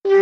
Jika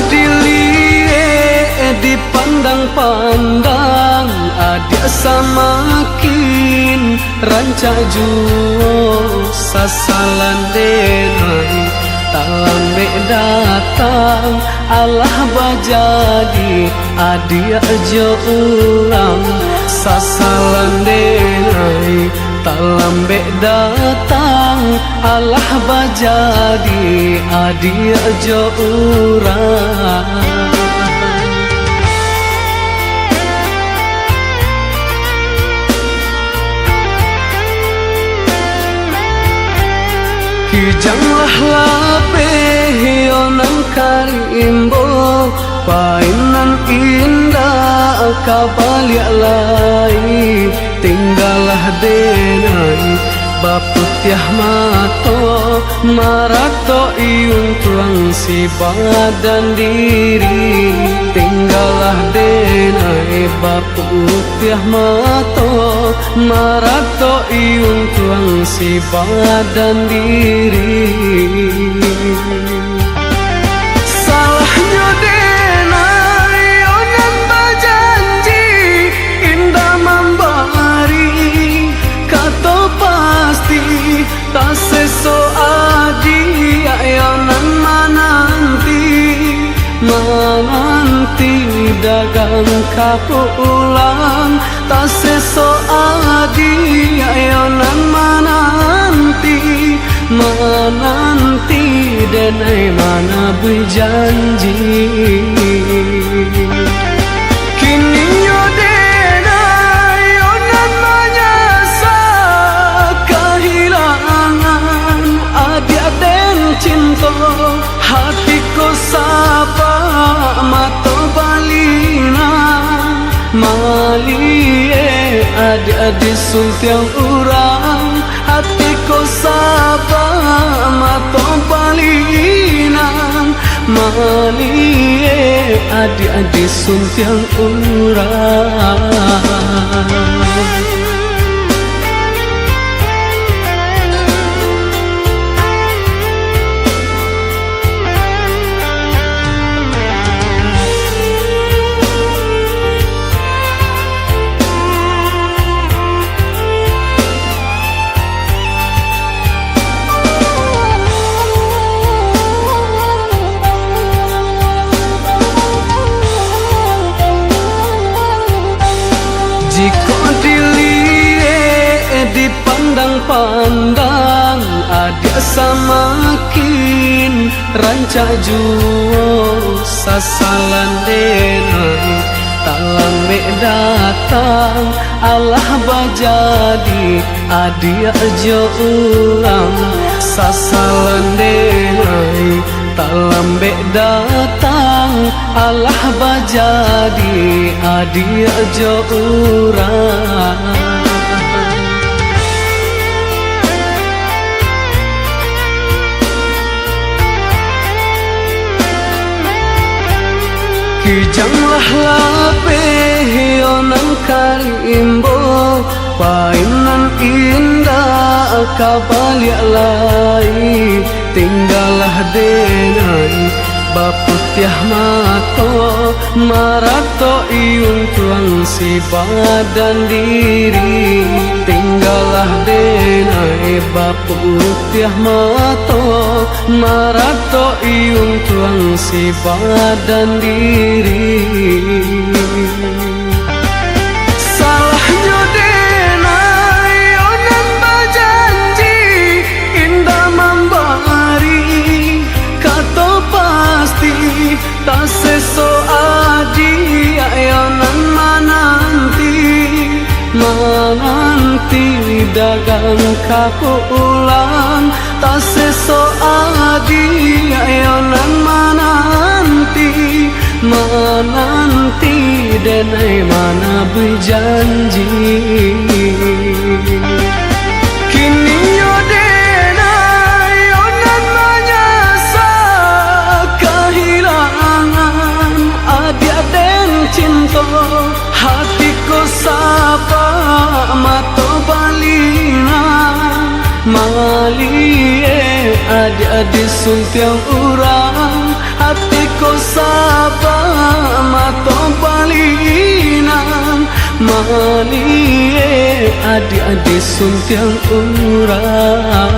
dilihat dipandang-pandang, ada samakin rancak juo sasalan denai talam datang Allah bajadi adia jo urang sasalan denai talam datang Allah bajadi adia jo urang. Kijanglah lapeh onang karimbo painan indah kabaliak lai tinggallah denai baputiah mato marato iung tuang si badan diri tinggallah denai baputiah mato marato iung tuang si badan diri. Salahnya denai onan bajanji indah membari kato pasti tak seso adi ayonan menanti dagang kapulang tak seso adi ayonan menanti denai mana berjanji kini yo denai onan menyasa kehilangan adia den cinta hatiku sapa mato balina malie adik-adik sultiang urang hatiku sapa mato balina malie adik-adik sultiang urang. Jika dilihat dipandang-pandang, ada samakin rancak juo sasalan denai talam datang Allah bajadi adia jo urang sasalan denai talam datang Allah bajadi adia jo urang. Kijanglah lapeh onang karimbo painan indah kabaliak lai tinggallah denai baputiah mato marato iung tuang si badan diri tinggallah denai baputiah mato marato iung tuang si badan diri. Salahnya denai onan bajanji indah membari kato pasti tak seso adi ayonan menanti dagang kapulang tak seso adi ayonan menanti denai mana berjanji kini yo denai onan menyasa kehilangan adia den cinta hatiku sapa mato balina malie adik-adik suntiang urang hatiku sapa mato balina malie adik-adik suntiang urang.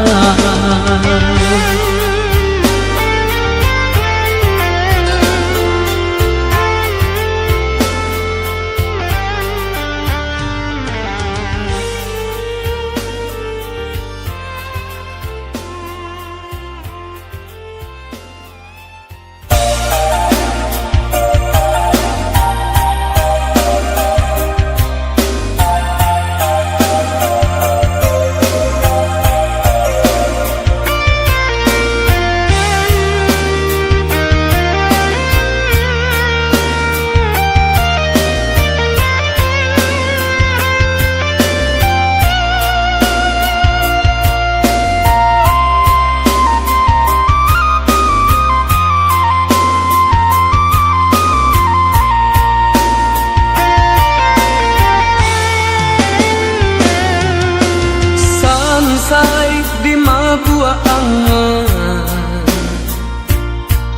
Sansai di mabua angan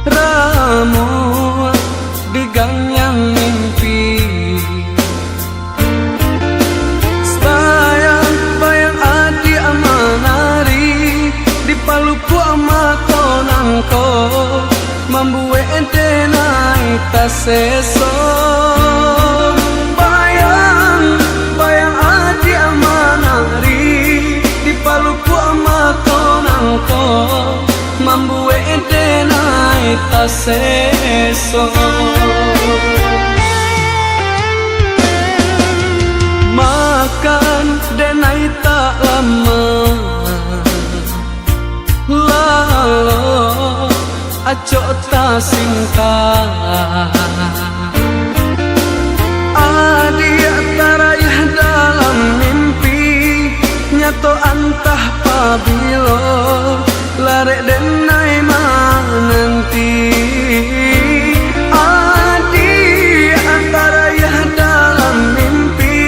ramu di gang yang mimpi sayang bayang adi amanari di paluku amato nangko mambuwe ente naik taseso bayang adi amanari paluku amato nangko mambuwe ente naik taseso makan denai tak lama lalu acok tak singkat adia tarayah dalam mimpi nyato antah pabilo larek denai mananti adi antara ya dalam mimpi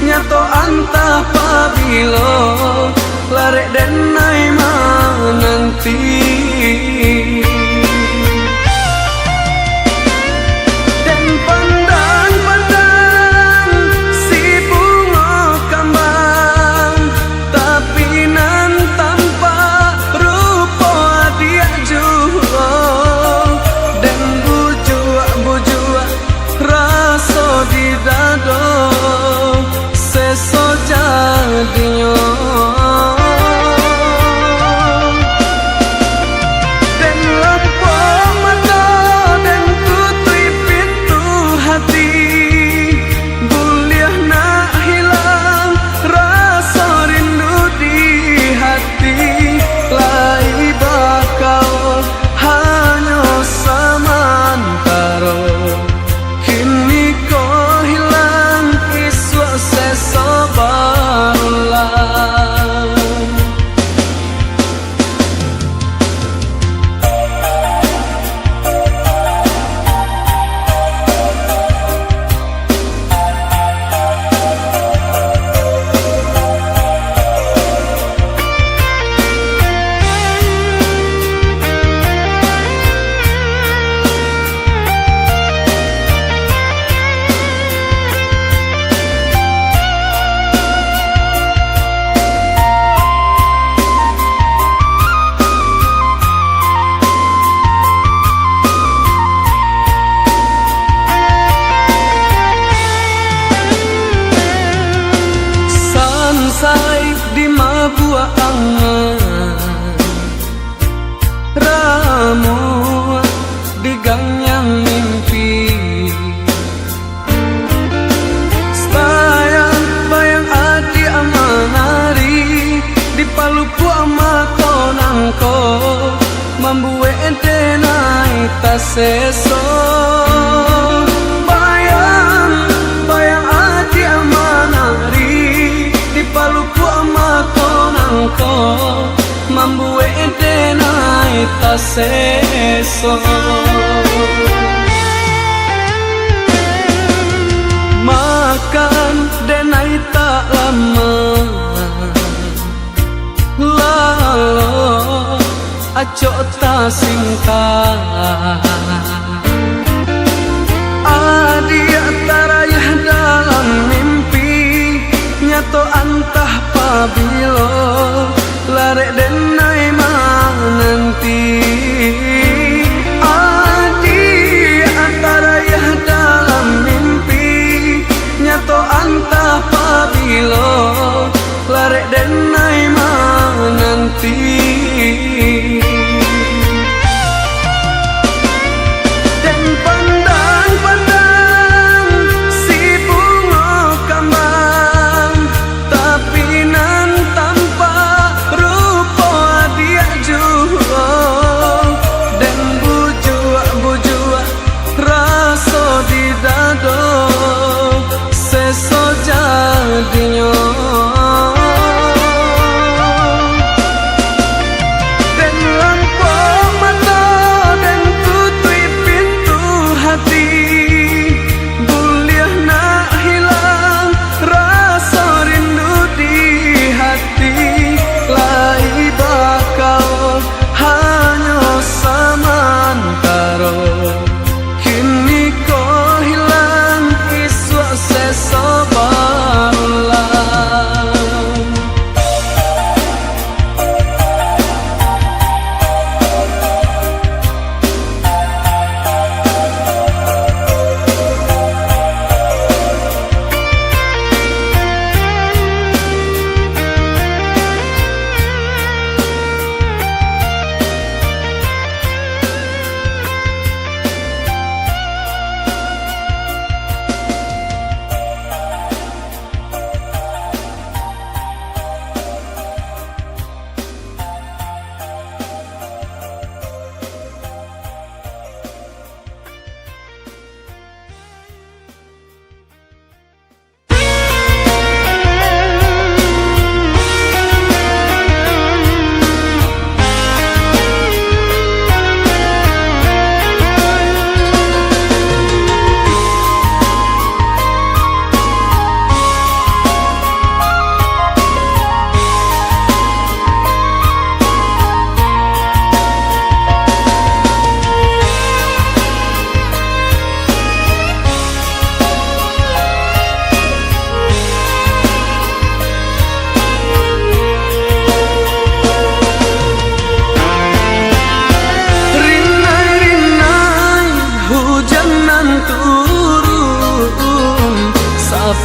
nyato antah pabilo larek denai mananti di mabua angan ramu di gang yang mimpi sayang bayang adi amanari di paluku amato nangko mambuwe ente naik taseso bayang seso. Makan denai tak lama, lalu acok tak singkat. Adia tarayah dalam mimpi, nyato antah pabilo larek denai nanti. Adia tarayah dalam mimpi, nyato antah pabilo larek denai nanti.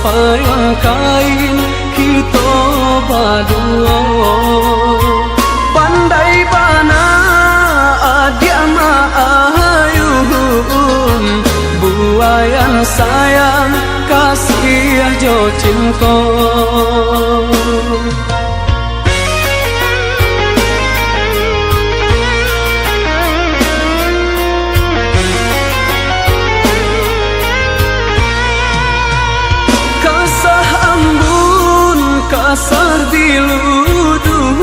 Sayang kain kita berdua, pandai bana adia maayun, buayan sayang kasih jo cinta. Kasar diluduh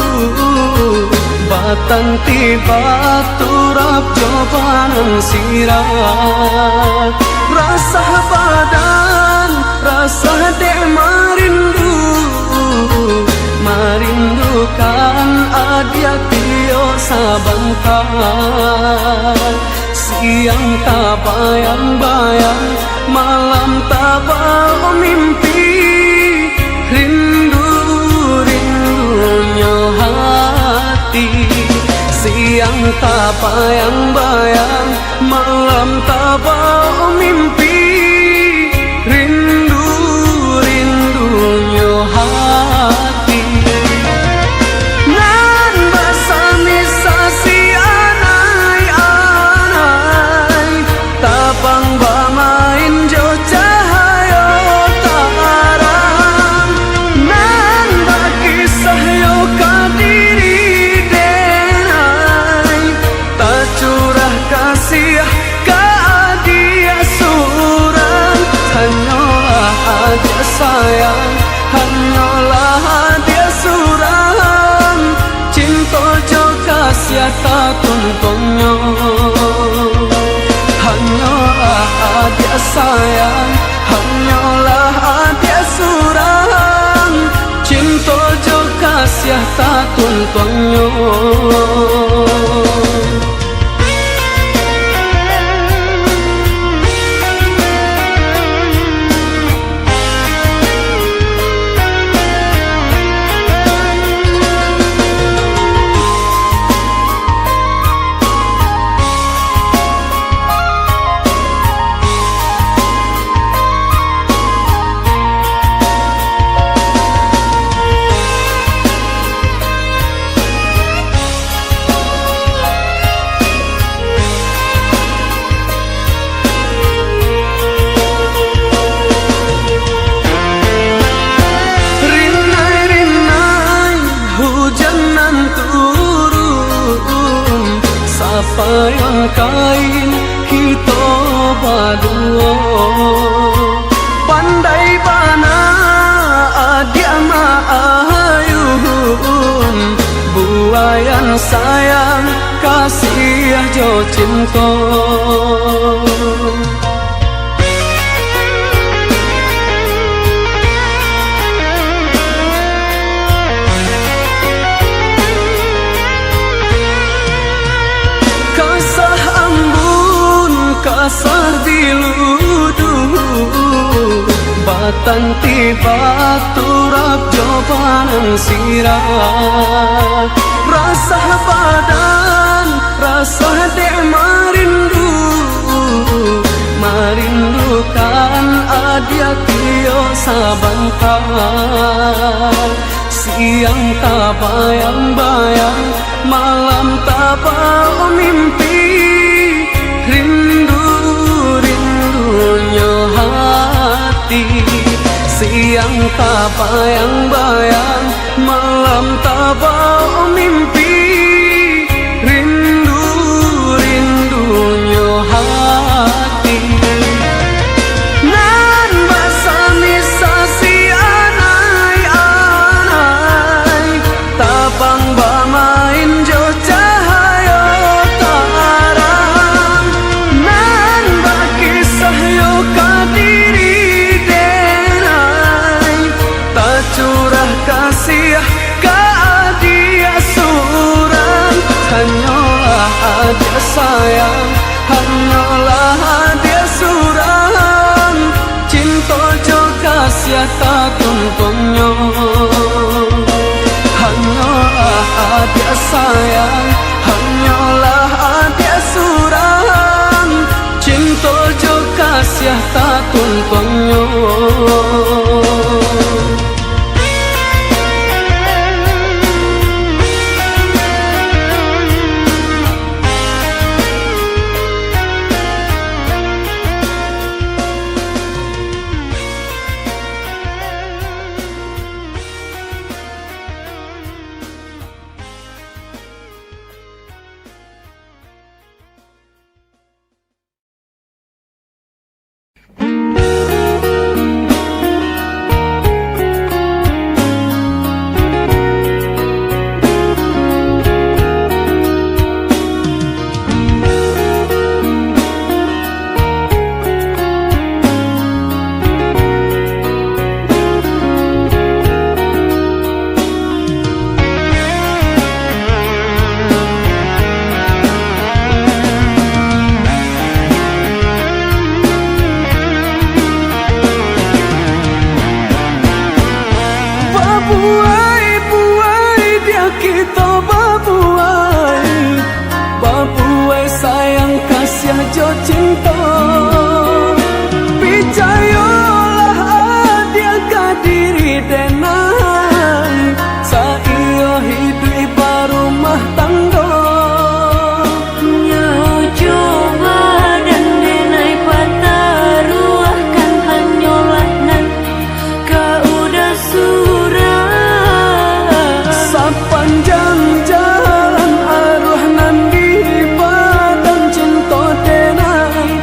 batang tiba turap jawaban sirat, rasa badan rasa dek marindu, marindukan adia tio sabangkan, siang tak bayang-bayang malam tak bau mimpi, rindunya hati, siang tak bayang-bayang malam tak bau mimpi, rindunya hati. Nan basami sasi anai-anai, tabang bamain jo cahaya tarang, nan bakisah yo kadiri denai, tak curah kasih keadilan. adik sayang, hanyalah adik surang. Cinta jo kasih tak tuntuannya. Sayang kain kita berdua, pandai bana adik maayun, buayan sayang kasih jo cinta. Kasar diludu batang tiba turap jawaban sirah. Rasa badan, rasa dek marindu, marindukan adia tio sabantar. Siang tak bayang-bayang, malam tak bau mimpi. Rindu-rindunya hati, siang tak bayang-bayang, malam tak bau mimpi. Rindu-rindunya hati. Nan basami sasi anai-anai, tabang bamain jo cahaya tarang. Nan bakisah yo kadiri denai, tak curah kasih ka adia surang. Hanyalah adia sayang, hanyalah adia surang. Cinta jo kasih tak tuntunya. Hanyalah adia sayang, hanyalah adia surang. Cinta jo kasih tak tuntunya. Babuai sayang kasih jo cinta. Picayolah dia kadiri denai, saiyo hidup barumah tangga. Nyo coba dan denai patah ruahkan hanyalah nan kau udah surah. Sepanjang jalan arwah nan di badan cinta denai,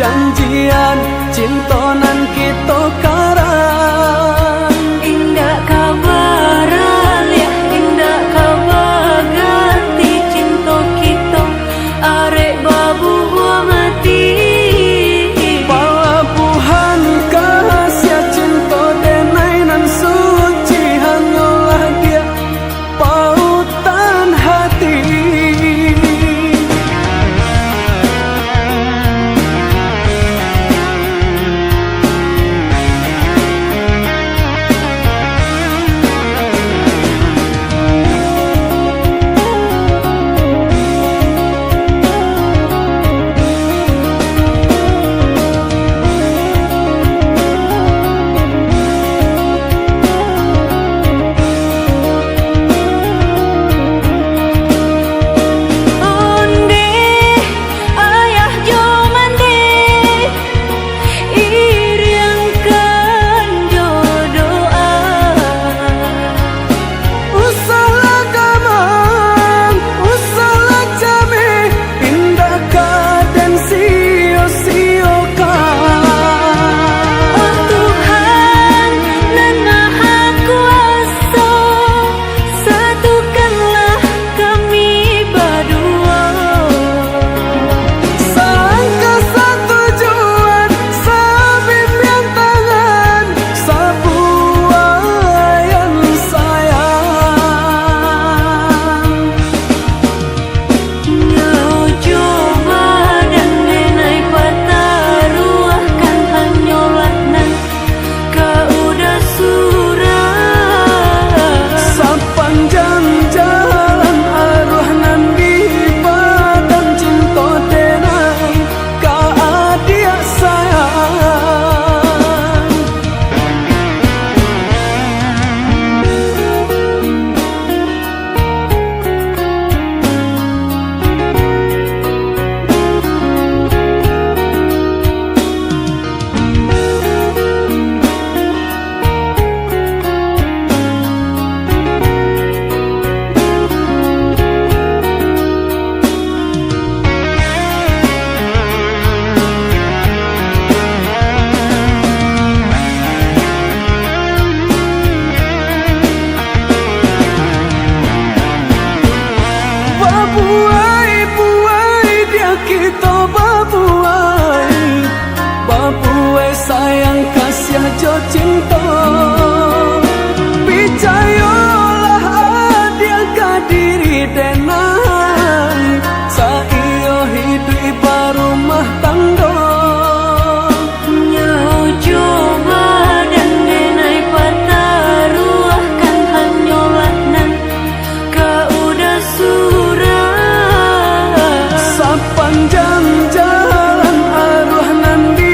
janjian cintonan kita karang. Indah kabar ya, indah kabar ganti cinta kita arek babu mati. Palabuhan kasih cinta denai nan suci hanyalah dia pautan hati. Sayang kasih jo cinta picayolah dia kadiri denai saiyo hidup barumah tangga Nyau coba dan denai pataruahkan hanyalah nan kau udah surah sepanjang jalan arwah nan di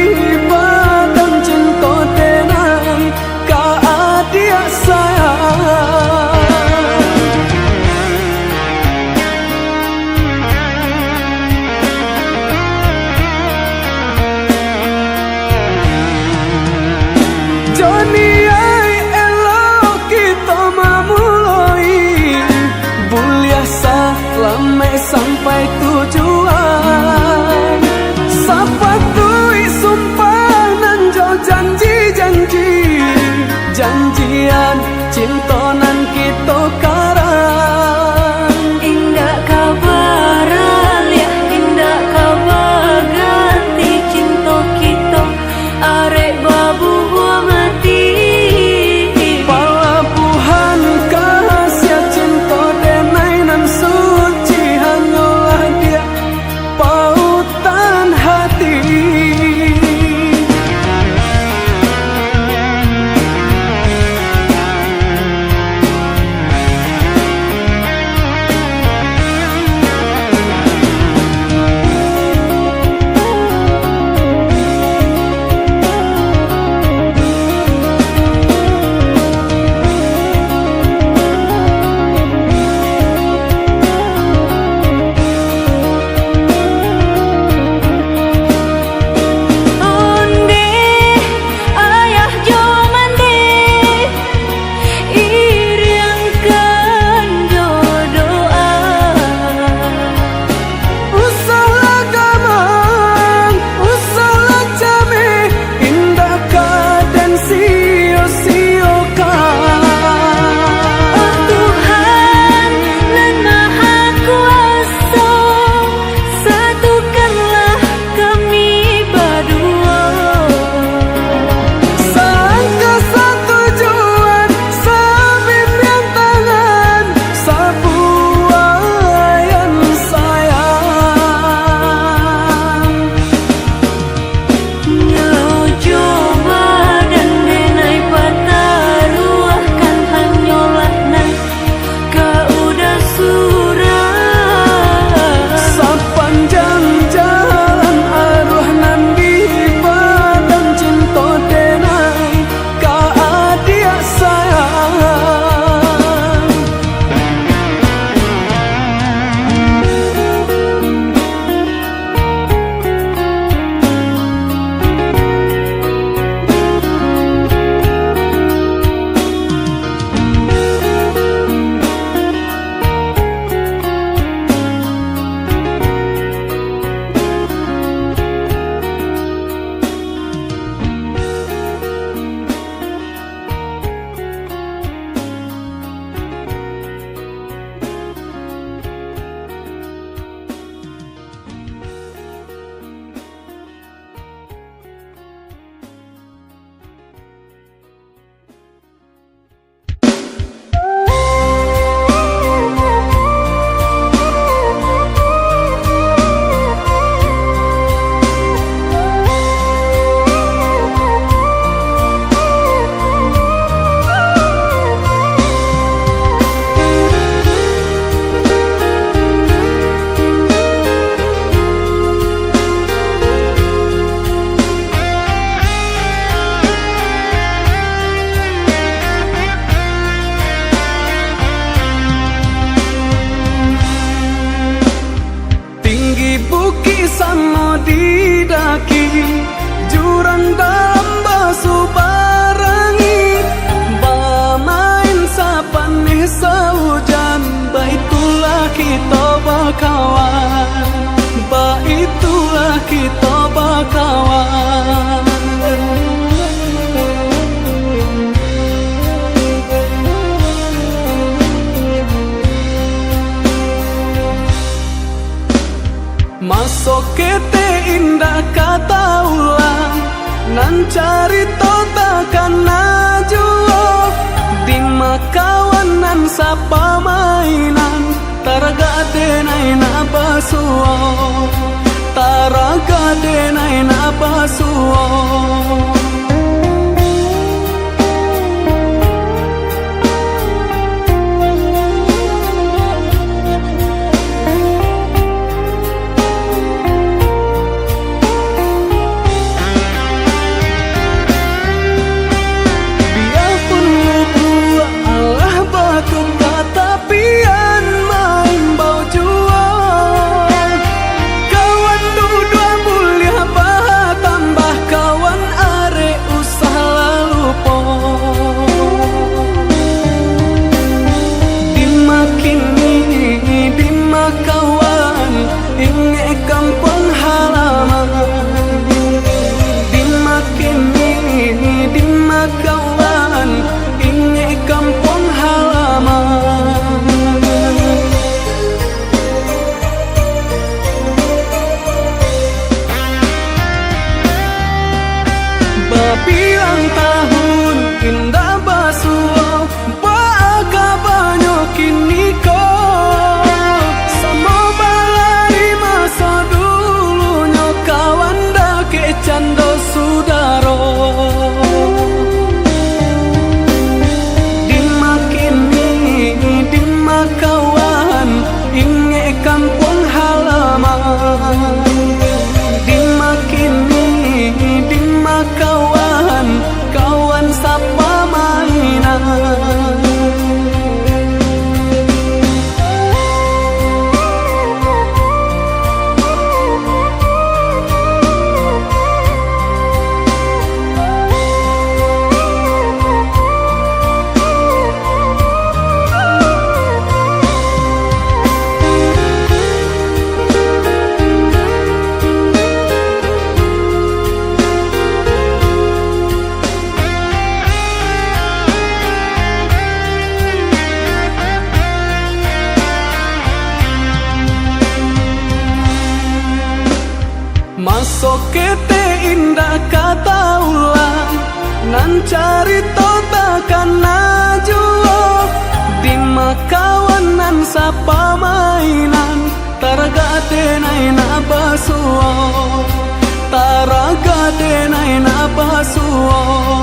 Johnny ai elok kita mamuloi bulia selama sampai tujuan sapatui sumpah nan jo janji-janji janjian cintonan kita karang. Indah kabar ya, indah kabar ganti cinta kita arek babu mati. Palabuhan kasih cinta denai nan suci hanyalah dia bakawan, ba itulah kita bakawan. Masuk kete indah kata ulang, nan cari takkan najuo. Di makawanan sapa mainan, taraga denai na basuo, taraga denai na basuo. Bilang tahun indah basuo, baka banyo kini ko. Samo balai masa dulunya kawan dake cando sudaro. Di makawan inge kampung halaman. Di makawan kawan sapa mainan. Masuk kete indah kata ulang, nan cari takkan najuo. Di makawanan sapa mainan, taraga denai na basuo, taraga denai na basuo.